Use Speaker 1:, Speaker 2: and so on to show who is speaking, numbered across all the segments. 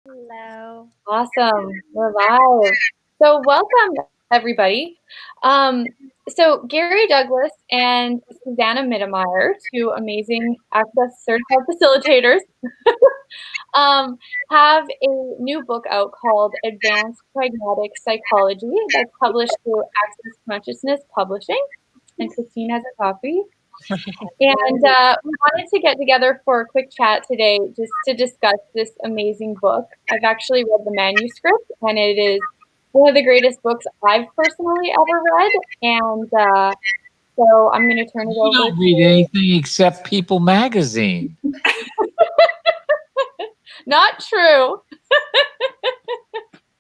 Speaker 1: Hello.
Speaker 2: Awesome. We're live. So welcome, everybody. So Gary Douglas and Susanna Mittermaier, two amazing Access certified facilitators, um, have a new book out called Advanced Pragmatic Psychology that's published through Access Consciousness Publishing. And Christine has a copy. And we wanted to get together for a quick chat today just to discuss this amazing book. I've actually read the manuscript, and it is one of the greatest books I've personally ever read. And so I'm going to turn it
Speaker 3: You
Speaker 2: over
Speaker 3: don't read anything except People magazine.
Speaker 2: Not true.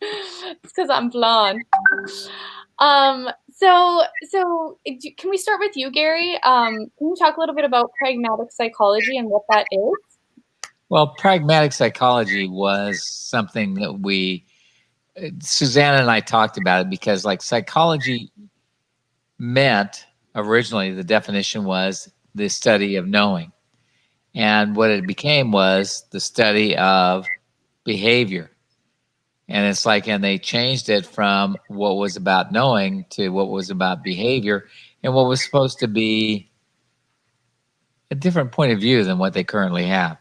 Speaker 2: It's because I'm blonde. So can we start with you, Gary? Can you talk a little bit about pragmatic psychology and what that is?
Speaker 3: Well, pragmatic psychology was something that Susanna and I talked about it because, like, psychology meant originally the definition was the study of knowing. And what it became was the study of behavior. And they changed it from what was about knowing to what was about behavior and what was supposed to be a different point of view than what they currently have.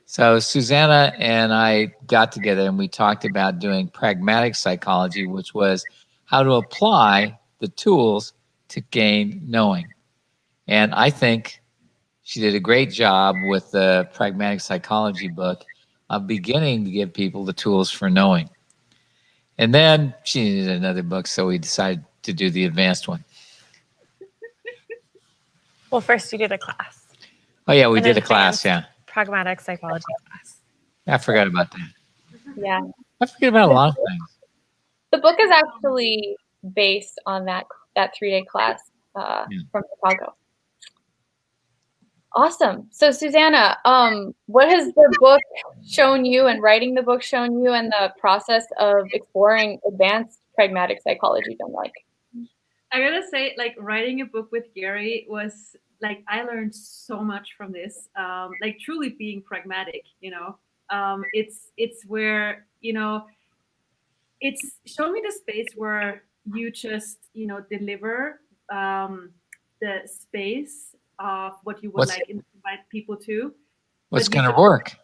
Speaker 3: So Susanna and I got together and we talked about doing pragmatic psychology, which was how to apply the tools to gain knowing. And I think she did a great job with the pragmatic psychology book of beginning to give people the tools for knowing. And then she needed another book, so we decided to do the advanced one.
Speaker 1: Well, first you did a class.
Speaker 3: Oh, yeah, we did a class, yeah.
Speaker 1: Pragmatic psychology class.
Speaker 3: I forgot about that.
Speaker 2: Yeah.
Speaker 3: I forget about a lot of things.
Speaker 2: The book is actually based on that 3-day class from Chicago. Awesome. So Susanna, what has the book shown you and writing the book shown you and the process of exploring advanced pragmatic psychology been like?
Speaker 4: I gotta say, like, writing a book with Gary was like, I learned so much from this. Like, truly being pragmatic, it's where, it's shown me the space where you just, deliver the space of what you would like invite people to.
Speaker 3: What's going to work?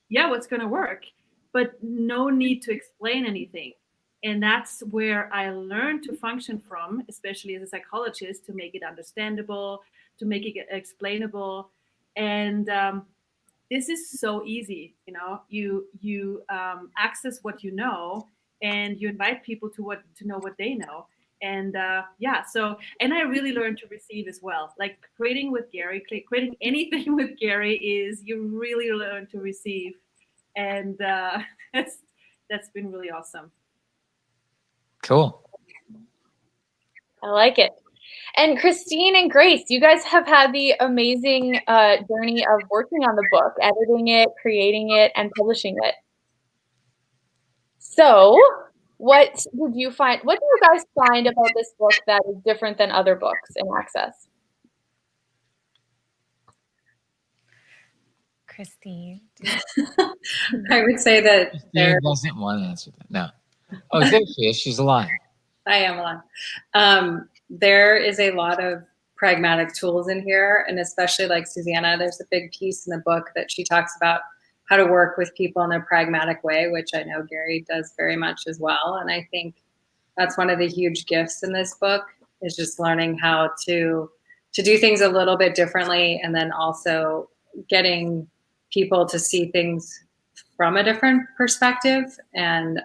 Speaker 4: Yeah, what's going to work, but no need to explain anything. And that's where I learned to function from, especially as a psychologist, to make it understandable, to make it explainable. And this is so easy. You access what you know, and you invite people to know what they know. And and I really learned to receive as well. Like, creating anything with Gary is, you really learn to receive, and that's been really awesome.
Speaker 3: Cool.
Speaker 2: I like it. And Christine and Grace, you guys have had the amazing journey of working on the book, editing it, creating it, and publishing it. So what do you guys find about this book that is different than other books in Access?
Speaker 1: Christine.
Speaker 5: I would say that
Speaker 3: Christine doesn't want to answer that. No. Oh, there she is. She's alive.
Speaker 5: I am alive. There is a lot of pragmatic tools in here, and especially, like Susanna, there's a big piece in the book that she talks about how to work with people in a pragmatic way, which I know Gary does very much as well. And I think that's one of the huge gifts in this book, is just learning how to do things a little bit differently, and then also getting people to see things from a different perspective, and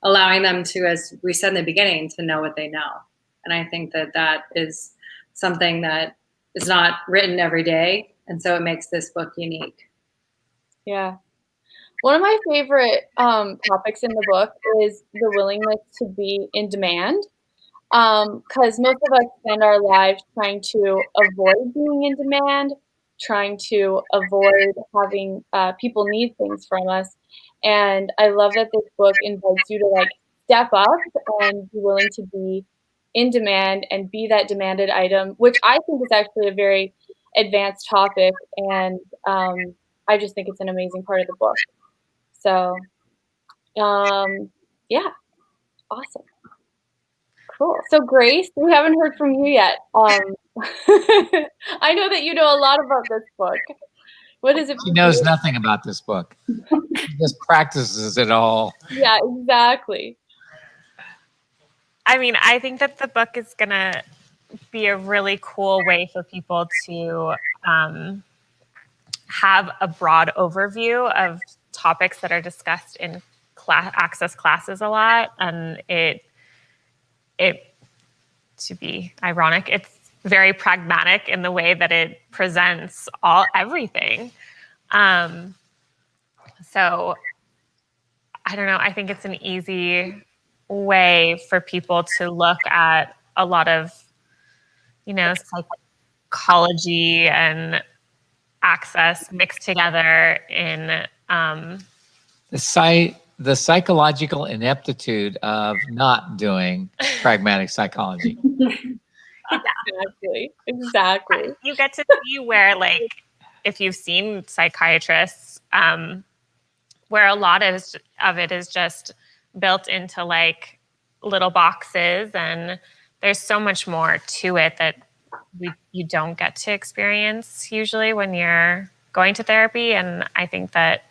Speaker 5: allowing them to, as we said in the beginning, to know what they know. And I think that is something that is not written every day, and so it makes this book unique.
Speaker 2: Yeah. One of my favorite topics in the book is the willingness to be in demand, because most of us spend our lives trying to avoid being in demand, trying to avoid having people need things from us. And I love that this book invites you to, like, step up and be willing to be in demand and be that demanded item, which I think is actually a very advanced topic. And I just think it's an amazing part of the book. So Yeah, awesome. Cool. So Grace, we haven't heard from you yet. I know that you know a lot about this book. What is it?
Speaker 3: She knows nothing about this book. She just practices it all.
Speaker 2: Yeah, exactly.
Speaker 1: I mean, I think that the book is going to be a really cool way for people to have a broad overview of topics that are discussed in access classes a lot. And it, to be ironic, it's very pragmatic in the way that it presents everything. So I don't know. I think it's an easy way for people to look at a lot of, psychology and access mixed together in
Speaker 3: the psychological ineptitude of not doing pragmatic psychology.
Speaker 2: Exactly.
Speaker 1: You get to see where, like, if you've seen psychiatrists, where a lot of it is just built into like little boxes, and there's so much more to it that you don't get to experience usually when you're going to therapy. And I think that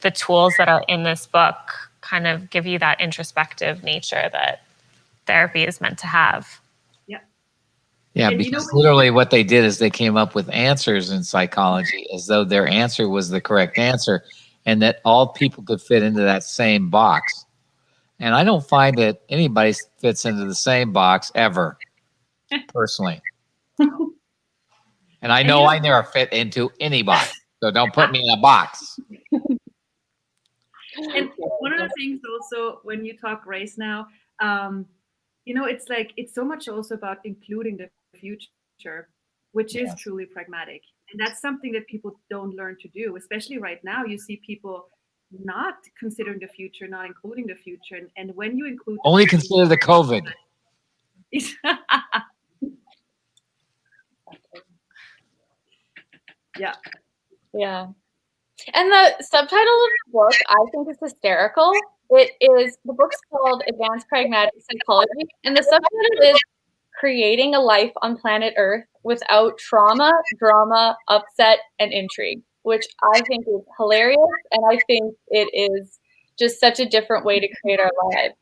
Speaker 1: the tools that are in this book kind of give you that introspective nature that therapy is meant to have.
Speaker 3: Yeah, because literally what they did is they came up with answers in psychology as though their answer was the correct answer, and that all people could fit into that same box. And I don't find that anybody fits into the same box ever, personally. And I know I never fit into any box, so don't put me in a box.
Speaker 4: And one of the things also when you talk race now, it's like it's so much also about including the future, which is truly pragmatic. And that's something that people don't learn to do, especially right now. You see people not considering the future, not including the future. And when you include
Speaker 3: only consider the COVID.
Speaker 2: Yeah. Yeah. And the subtitle of the book, I think, is hysterical. The book's called Advanced Pragmatic Psychology, and the subtitle is Creating a Life on Planet Earth Without Trauma, Drama, Upset, and Intrigue, which I think is hilarious, and I think it is just such a different way to create our lives.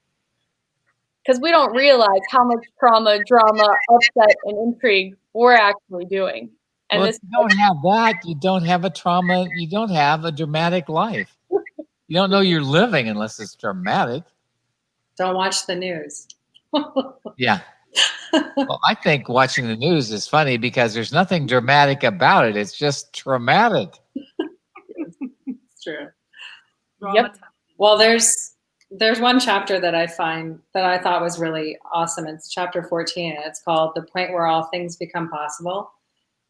Speaker 2: Because we don't realize how much trauma, drama, upset, and intrigue we're actually doing. And
Speaker 3: well, if you don't have that, you don't have a trauma, you don't have a dramatic life. You don't know you're living unless it's dramatic.
Speaker 5: Don't watch the news.
Speaker 3: Yeah. Well, I think watching the news is funny because there's nothing dramatic about it. It's just traumatic.
Speaker 5: It's true.
Speaker 2: Yep.
Speaker 5: Well, there's one chapter that I thought was really awesome. It's chapter 14. And it's called The Point Where All Things Become Possible.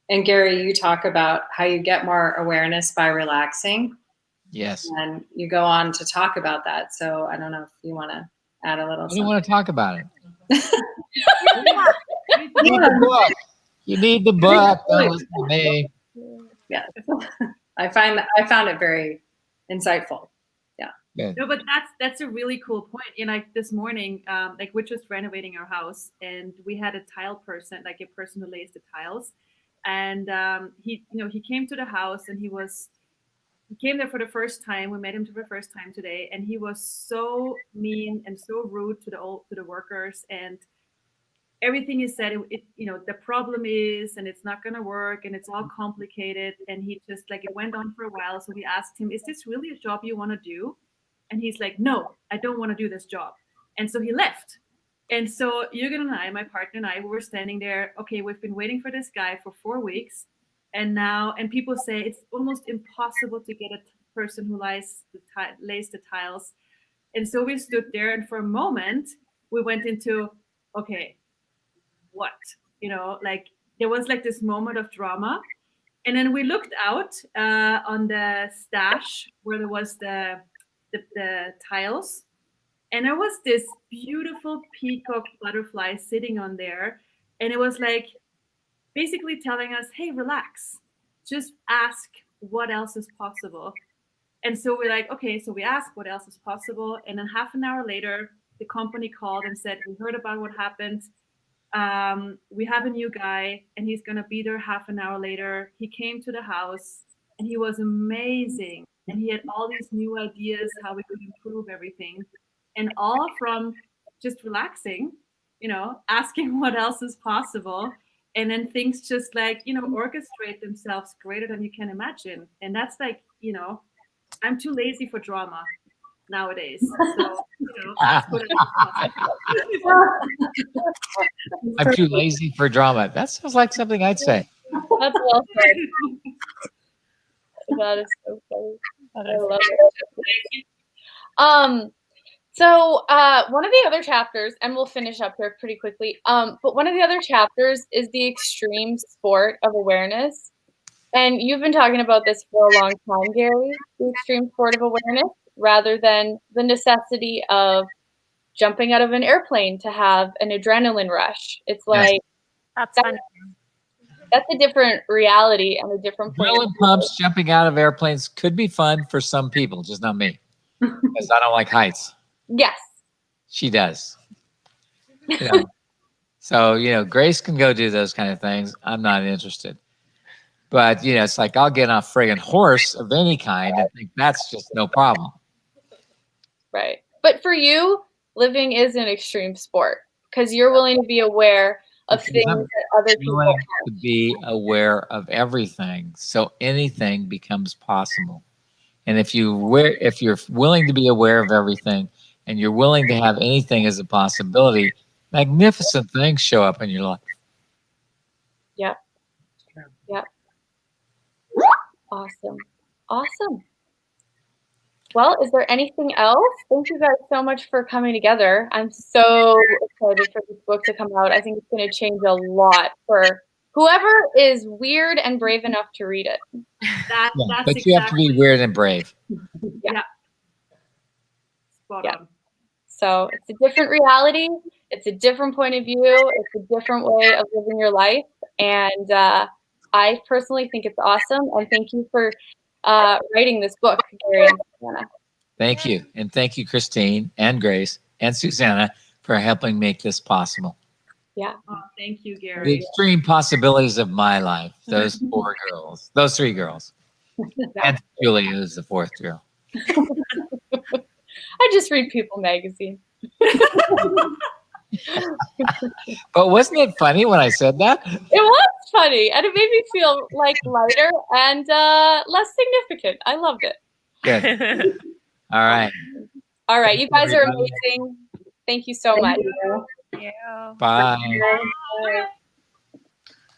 Speaker 5: And Gary, you talk about how you get more awareness by relaxing.
Speaker 3: Yes.
Speaker 5: And you go on to talk about that. So I don't know if you want to add a little.
Speaker 3: I don't want to talk about it. You need the book. You need the book. Don't listen to me.
Speaker 5: Yeah. I found it very insightful. Yeah.
Speaker 3: Good.
Speaker 4: No, but that's a really cool point. Like this morning, we're just renovating our house, and we had a tile person, like a person who lays the tiles. And he came to the house, and he came there for the first time. We met him for the first time today, and he was so mean and so rude to the workers, and everything he said. The problem is, and it's not going to work, and it's all complicated. And he just it went on for a while. So we asked him, "Is this really a job you want to do?" And he's like, "No, I don't want to do this job." And so he left. And so Jürgen and I, my partner and I, we were standing there. Okay, we've been waiting for this guy for 4 weeks. And people say it's almost impossible to get a person who lays the tiles. And so we stood there, and for a moment, we went into, okay, what? There was this moment of drama. And then we looked out on the stash where there was the tiles. And there was this beautiful peacock butterfly sitting on there. And it was basically telling us, hey, relax. Just ask what else is possible. And so we're like, okay, so we asked what else is possible. And then half an hour later, the company called and said, we heard about what happened. We have a new guy and he's going to be there half an hour later. He came to the house and he was amazing. And he had all these new ideas how we could improve everything. And all from just relaxing, asking what else is possible. And then things just like, orchestrate themselves greater than you can imagine. And that's like, I'm too lazy for drama nowadays. So, that's what
Speaker 3: I'm too lazy for drama. That sounds like something I'd say.
Speaker 2: That's well said. That is so funny. I love it. So one of the other chapters, and we'll finish up here pretty quickly, but one of the other chapters is the extreme sport of awareness. And you've been talking about this for a long time, Gary, the extreme sport of awareness, rather than the necessity of jumping out of an airplane to have an adrenaline rush. It's like,
Speaker 1: that's fun.
Speaker 2: That's a different reality and a different point.
Speaker 3: Adrenaline pumps, jumping out of airplanes could be fun for some people, just not me, because I don't like heights.
Speaker 2: Yes.
Speaker 3: She does. So, Grace can go do those kind of things. I'm not interested. But, it's like I'll get on a friggin' horse of any kind and think that's just no problem.
Speaker 2: Right. But for you, living is an extreme sport because you're willing to be aware of things that other people
Speaker 3: willing
Speaker 2: aren't.
Speaker 3: to be aware of everything, so anything becomes possible. And if you're willing to be aware of everything and you're willing to have anything as a possibility, magnificent things show up in your life.
Speaker 2: Yep. Yep. Awesome. Well, is there anything else? Thank you guys so much for coming together. I'm so excited for this book to come out. I think it's going to change a lot for whoever is weird and brave enough to read it.
Speaker 3: But you have to be weird and brave.
Speaker 2: Yeah.
Speaker 4: Spot on.
Speaker 2: So it's a different reality. It's a different point of view. It's a different way of living your life. And I personally think it's awesome. And thank you for writing this book, Gary and Susanna.
Speaker 3: Thank you. And thank you, Christine and Grace and Susanna, for helping make this possible.
Speaker 2: Yeah.
Speaker 4: Oh, thank you, Gary.
Speaker 3: The extreme possibilities of my life. Those three girls. And Julie, who's the fourth girl.
Speaker 2: I just read People magazine.
Speaker 3: But wasn't it funny when I said that?
Speaker 2: It was funny, and it made me feel like lighter and less significant. I loved it.
Speaker 3: Good. All right.
Speaker 2: All right. You guys are amazing. Thank you so much.
Speaker 1: Thank you.
Speaker 3: Bye.
Speaker 2: Bye.